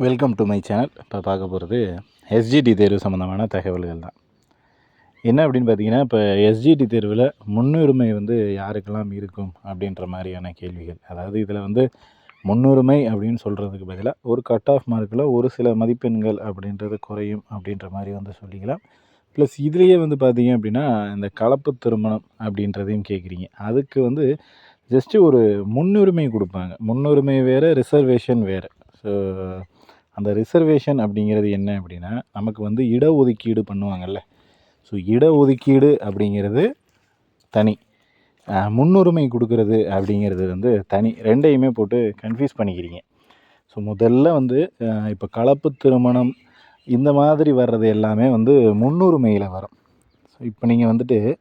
Welcome to my channel. இப்போ பார்க்க போகிறது எஸ்ஜிடி தேர்வு சம்மந்தமான தகவல்கள் தான். என்ன அப்படின்னு பார்த்தீங்கன்னா, இப்போ எஸ்ஜிடி தேர்வில் முன்னுரிமை யாருக்கெல்லாம் இருக்கும் அப்படின்ற மாதிரியான கேள்விகள். அதாவது இதில் முன்னுரிமை அப்படின்னு சொல்கிறதுக்கு பதிலாக ஒரு கட் ஆஃப் மார்க்கில் ஒரு சில மதிப்பெண்கள் அப்படின்றது குறையும் அப்படின்ற மாதிரி சொல்லிக்கலாம். ப்ளஸ் இதுலேயே பார்த்தீங்க அப்படின்னா, இந்த கலப்பு திருமணம் அப்படின்றதையும் கேட்குறீங்க. அதுக்கு ஜஸ்ட்டு ஒரு முன்னுரிமை கொடுப்பாங்க. முன்னுரிமை வேறு, ரிசர்வேஷன் வேறு. ஸோ அந்த ரிசர்வேஷன் அப்படிங்கிறது என்ன அப்படின்னா, நமக்கு இடஒதுக்கீடு பண்ணுவாங்கள்ல. ஸோ இடஒதுக்கீடு அப்படிங்கிறது தனி, முன்னுரிமை கொடுக்கறது அப்படிங்கிறது தனி. ரெண்டையுமே போட்டு கன்ஃபியூஸ் பண்ணிக்கிறீங்க. ஸோ முதல்ல இப்போ கலப்பு திருமணம் இந்த மாதிரி வர்றது எல்லாமே முன்னுரிமையில் வரும். ஸோ இப்போ நீங்கள்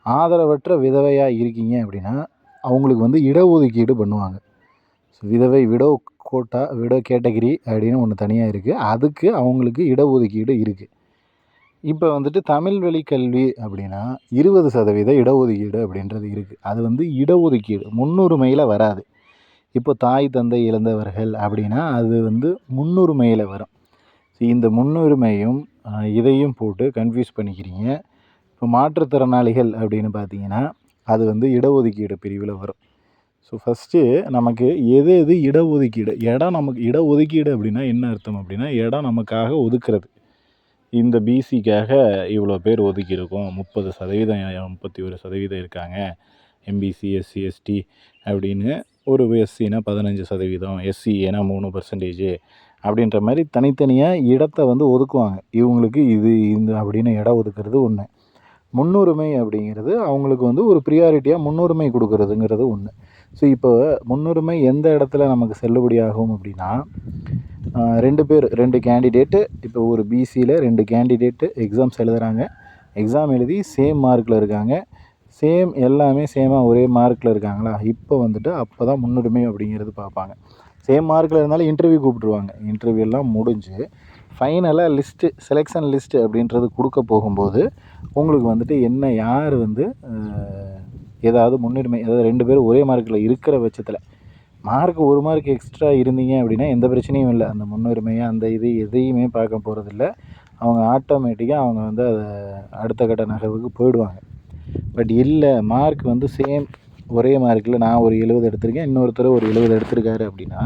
ஆதரவற்ற விதவையாக இருக்கீங்க அப்படின்னா அவங்களுக்கு இடஒதுக்கீடு பண்ணுவாங்க. ஸோ விதவை விடோ கோட்டா விடோ கேட்டகிரி அப்படின்னு ஒன்று தனியாக இருக்குது. அதுக்கு அவங்களுக்கு இடஒதுக்கீடு இருக்குது. இப்போ தமிழ் வழி கல்வி அப்படின்னா 20% இடஒதுக்கீடு அப்படின்றது இருக்குது. அது இடஒதுக்கீடு முன்னுரிமையில் வராது. இப்போ தாய் தந்தை இழந்தவர்கள் அப்படின்னா அது முன்னுரிமையில் வரும். ஸோ இந்த முன்னுரிமையும் இதையும் போட்டு கன்ஃபியூஸ் பண்ணிக்கிறீங்க. இப்போ மாற்றுத்திறனாளிகள் அப்படின்னு பார்த்தீங்கன்னா அது இடஒதுக்கீடு பிரிவில் வரும். ஸோ ஃபஸ்ட்டு நமக்கு எது இடஒதுக்கீடு, நமக்கு இடஒதுக்கீடு அப்படின்னா என்ன அர்த்தம் அப்படின்னா, இடம் நமக்காக ஒதுக்குறது. இந்த பிசிக்காக இவ்வளோ பேர் ஒதுக்கியிருக்கோம், 30%, 31% இருக்காங்க, எம்பிசி, எஸ்சி, எஸ்டி அப்படின்னு. ஒரு எஸ்சினா 15%, எஸ்சி ஏன்னா 3% அப்படின்ற மாதிரி தனித்தனியாக இடத்த ஒதுக்குவாங்க. இவங்களுக்கு இந்த அப்படின்னு இடம் ஒதுக்குறது ஒன்று. முன்னுரிமை அப்படிங்கிறது அவங்களுக்கு ஒரு ப்ரியாரிட்டியாக முன்னுரிமை கொடுக்குறதுங்கிறது ஒன்று. ஸோ இப்போ முன்னுரிமை எந்த இடத்துல நமக்கு செல்லுபடியாகும் அப்படின்னா, 2 பேர் 2 கேண்டிடேட்டு, இப்போ ஒரு பிசியில் 2 கேண்டிடேட்டு எக்ஸாம்ஸ் எழுதுகிறாங்க. எக்ஸாம் எழுதி சேம் மார்க்கில் இருக்காங்க. எல்லாமே சேமாக ஒரே மார்க்கில் இருக்காங்களா, இப்போ அப்போ தான் முன்னுரிமை அப்படிங்கிறது பார்ப்பாங்க. சேம் மார்க்கில் இருந்தாலும் இன்டர்வியூ கூப்பிட்ருவாங்க. இன்டர்வியூ எல்லாம் முடிஞ்சு ஃபைனலாக லிஸ்ட்டு, செலெக்ஷன் லிஸ்ட்டு அப்படின்றது கொடுக்க போகும்போது உங்களுக்கு என்ன யார் ஏதாவது முன்னுரிமை, அதாவது 2 பேரும் ஒரே மார்க்கில் இருக்கிற பட்சத்தில், மார்க் 1 மார்க் எக்ஸ்ட்ரா இருந்தீங்க அப்படின்னா எந்த பிரச்சனையும் இல்லை. அந்த முன்னுரிமையை அந்த எதையுமே பார்க்க போகிறதில்ல. அவங்க ஆட்டோமேட்டிக்காக அவங்க அதை அடுத்த கட்ட நகர்வுக்கு போயிடுவாங்க. பட் இல்லை, மார்க் சேம் ஒரே மார்க்கில் நான் ஒரு 70 எடுத்திருக்கேன், இன்னொருத்தர் ஒரு 70 எடுத்திருக்காரு அப்படின்னா,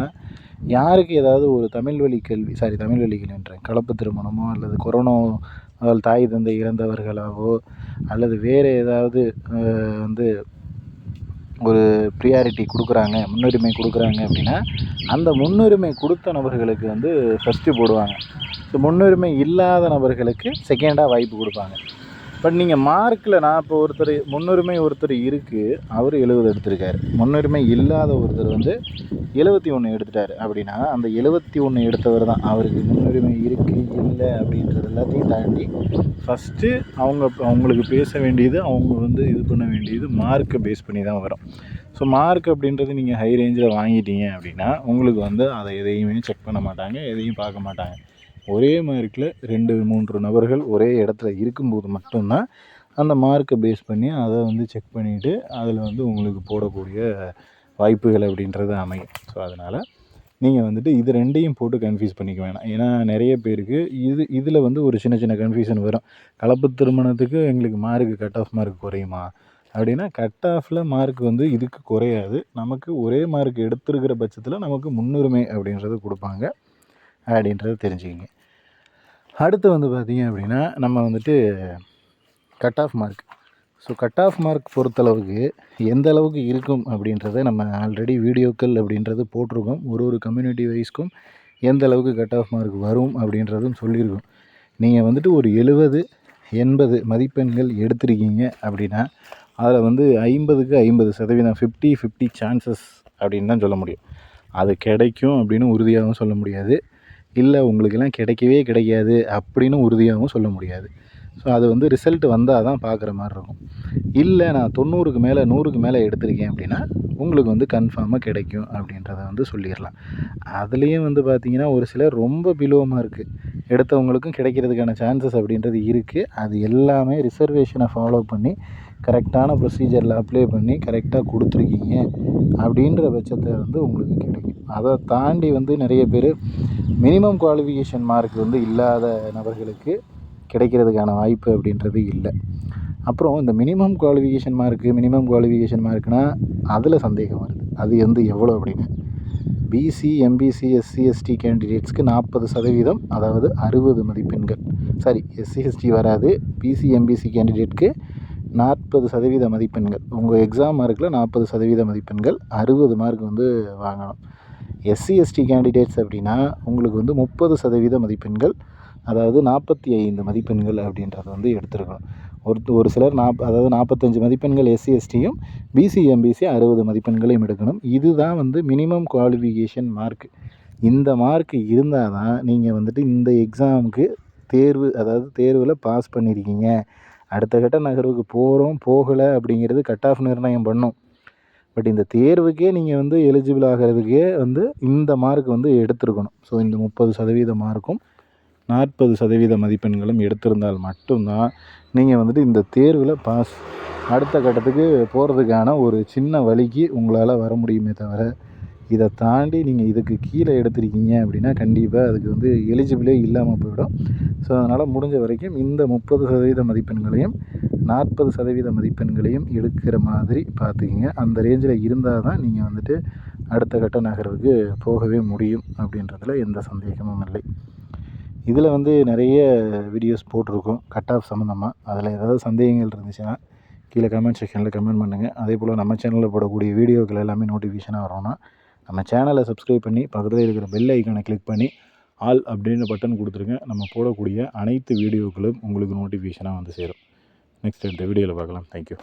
யாருக்கு ஏதாவது ஒரு தமிழ் வழி கல்வின்றேன் கலப்பு திருமணமோ அல்லது கொரோனா தாய் தந்தை இறந்தவர்களாவோ அல்லது வேறு ஏதாவது ஒரு ப்ரியாரிட்டி கொடுக்குறாங்க, முன்னுரிமை கொடுக்குறாங்க அப்படின்னா அந்த முன்னுரிமை கொடுத்த நபர்களுக்கு ஃபஸ்ட்டு போடுவாங்க. ஸோ முன்னுரிமை இல்லாத நபர்களுக்கு செகண்டாக வாய்ப்பு கொடுப்பாங்க. பட் நீங்கள் மார்க்கில், நான் இப்போ முன்னுரிமை ஒருத்தர் இருக்குது, அவர் 70 எடுத்திருக்காரு, முன்னுரிமை இல்லாத ஒருத்தர் 71 எடுத்துட்டார் அப்படின்னா அந்த 71 எடுத்தவர் தான் அவருக்கு முன்னுரிமை இருக்குது இல்லை அப்படின்றது எல்லாத்தையும் தாண்டி ஃபஸ்ட்டு அவங்களுக்கு பேச வேண்டியது, அவங்க இது பண்ண வேண்டியது மார்க்கை பேஸ் பண்ணி தான் வரும். ஸோ மார்க் அப்படின்றது நீங்கள் ஹை ரேஞ்சில் வாங்கிட்டீங்க அப்படின்னா உங்களுக்கு அதை எதையுமே செக் பண்ண மாட்டாங்க, எதையும் பார்க்க மாட்டாங்க. ஒரே மார்க்கில் 2-3 நபர்கள் ஒரே இடத்துல இருக்கும்போது மட்டும்தான் அந்த மார்க்கை பேஸ் பண்ணி அதை செக் பண்ணிவிட்டு அதில் உங்களுக்கு போடக்கூடிய வாய்ப்புகள் அப்படின்றது அமையும். ஸோ அதனால் நீங்கள் இது ரெண்டையும் போட்டு கன்ஃபியூஸ் பண்ணிக்க வேணாம். ஏன்னா நிறைய பேருக்கு இதில் ஒரு சின்ன சின்ன கன்ஃபியூஷன் வரும். கலப்பு திருமணத்துக்கு எங்களுக்கு மார்க்கு கட் ஆஃப் மார்க் குறையுமா அப்படின்னா, கட் ஆஃபில் மார்க் இதுக்கு குறையாது. நமக்கு ஒரே மார்க் எடுத்துருக்கிற பட்சத்தில் நமக்கு முன்னுரிமை அப்படின்றது கொடுப்பாங்க அப்படின்றத தெரிஞ்சுக்கிங்க. அடுத்து பார்த்தீங்க அப்படின்னா, நம்ம cut off mark. So cut off mark பொறுத்தளவுக்கு எந்த அளவுக்கு இருக்கும் அப்படின்றத நம்ம ஆல்ரெடி வீடியோக்கள் அப்படின்றது போட்டிருக்கோம். ஒரு கம்யூனிட்டி வைஸ்க்கும் எந்த அளவுக்கு கட் ஆஃப் மார்க் வரும் அப்படின்றதும் சொல்லியிருக்கோம். நீங்கள் ஒரு 70-80 மதிப்பெண்கள் எடுத்திருக்கீங்க அப்படின்னா அதில் 50க்கு 50%, 50-50 சான்சஸ் அப்படின்னு தான் சொல்ல முடியும். அது கிடைக்கும் அப்படின்னு உறுதியாகவும் சொல்ல முடியாது. இல்லை உங்களுக்கெல்லாம் கிடைக்கவே கிடைக்காது அப்படின்னு உறுதியாகவும் சொல்ல முடியாது. ஸோ அது ரிசல்ட் வந்தால் தான் பார்க்குற மாதிரி இருக்கும். இல்லை நான் 90க்கு மேலே 100க்கு மேலே எடுத்திருக்கேன் அப்படின்னா உங்களுக்கு கன்ஃபார்மாக கிடைக்கும் அப்படின்றத சொல்லிடலாம். அதுலேயும் பார்த்தீங்கன்னா ஒரு சிலர் ரொம்ப பிலோ மார்க்கு எடுத்தவங்களுக்கும் கிடைக்கிறதுக்கான சான்சஸ் அப்படின்றது இருக்குது. அது எல்லாமே ரிசர்வேஷனை ஃபாலோ பண்ணி கரெக்டான ப்ரொசீஜரில் அப்ளை பண்ணி கரெக்டாக கொடுத்துருக்கீங்க அப்படின்ற பட்சத்தை வந்து உங்களுக்கு கிடைக்கும். அதை தாண்டி வந்து நிறைய பேர் மினிமம் குவாலிஃபிகேஷன் மார்க் வந்து இல்லாத நபர்களுக்கு கிடைக்கிறதுக்கான வாய்ப்பு அப்படின்றது இல்லை. அப்புறம் இந்த மினிமம் குவாலிஃபிகேஷன் மார்க்குனால் அதில் சந்தேகம் வருது. அது வந்து எவ்வளோ அப்படின்னு, பிசி, எம்பிசி, எஸ்சி, எஸ்டி கேண்டிடேட்ஸ்க்கு 40%, அதாவது 60 மதிப்பெண்கள். சாரி, எஸ்சி எஸ்டி வராது. பிசி எம்பிசி கேண்டிடேட்க்கு 40% மதிப்பெண்கள். உங்கள் எக்ஸாம் மார்க்கில் 40% மதிப்பெண்கள், 60 மார்க் வந்து வாங்கணும். எஸ்சி எஸ்டி கேண்டிடேட்ஸ் அப்படின்னா உங்களுக்கு வந்து 30% மதிப்பெண்கள், அதாவது 45 மதிப்பெண்கள் அப்படின்றத வந்து எடுத்துருக்கணும். ஒரு சிலர் அதாவது 45 மதிப்பெண்கள் எஸ்சி எஸ்டியும், பிசி எம்பிசி 60 மதிப்பெண்களையும் எடுக்கணும். இதுதான் வந்து மினிமம் குவாலிஃபிகேஷன் மார்க். இந்த மார்க் இருந்தால் தான் நீங்கள் வந்துட்டு இந்த எக்ஸாமுக்கு தேர்வில் பாஸ் பண்ணியிருக்கீங்க. அடுத்த கட்ட நகர்வுக்கு போகலை அப்படிங்கிறது கட் ஆஃப் நிர்ணயம் பண்ணும். பட் இந்த தேர்வுக்கே நீங்கள் வந்து எலிஜிபிள் ஆகிறதுக்கே வந்து இந்த மார்க் வந்து எடுத்துருக்கணும். ஸோ இந்த 30% மார்க்கும் 40% மதிப்பெண்களும் எடுத்திருந்தால் மட்டும்தான் நீங்கள் வந்துட்டு இந்த தேர்வில் பாஸ், அடுத்த கட்டத்துக்கு போகிறதுக்கான ஒரு சின்ன வழிக்கு உங்களால் வர முடியுமே தவிர, இதை தாண்டி நீங்கள் இதுக்கு கீழே எடுத்திருக்கீங்க அப்படின்னா கண்டிப்பாக அதுக்கு வந்து எலிஜிபிளே இல்லாமல் போயிடும். ஸோ அதனால் முடிஞ்ச வரைக்கும் இந்த 30% மதிப்பெண்களையும் 40% மதிப்பெண்களையும் எடுக்கிற மாதிரி பார்த்துக்கிங்க. அந்த ரேஞ்சில் இருந்தால் தான் நீங்கள் வந்துட்டு அடுத்த கட்ட நகர்வுக்கு போகவே முடியும் அப்படின்றதுல எந்த சந்தேகமும் இல்லை. இதில் வந்து நிறைய வீடியோஸ் போட்டிருக்கோம் கட் ஆஃப் சம்மந்தமாக. அதில் ஏதாவது சந்தேகங்கள் இருந்துச்சுன்னா கீழே கமெண்ட் செக்ஷனில் கமெண்ட் பண்ணுங்கள். அதே போல் நம்ம சேனலில் போடக்கூடிய வீடியோக்கள் எல்லாமே நோட்டிஃபிகேஷனாக வரணும்னா நம்ம சேனலை சப்ஸ்கிரைப் பண்ணி பக்கத்தில் இருக்கிற பெல் ஐக்கானை கிளிக் பண்ணி ஆல் அப்படின்னு பட்டன் கொடுத்துருங்க. நம்ம போடக்கூடிய அனைத்து வீடியோக்களும் உங்களுக்கு நோட்டிஃபிகேஷனாக வந்து சேரும். நெக்ஸ்ட் அடுத்த வீடியோவில் பார்க்கலாம். தேங்க்யூ.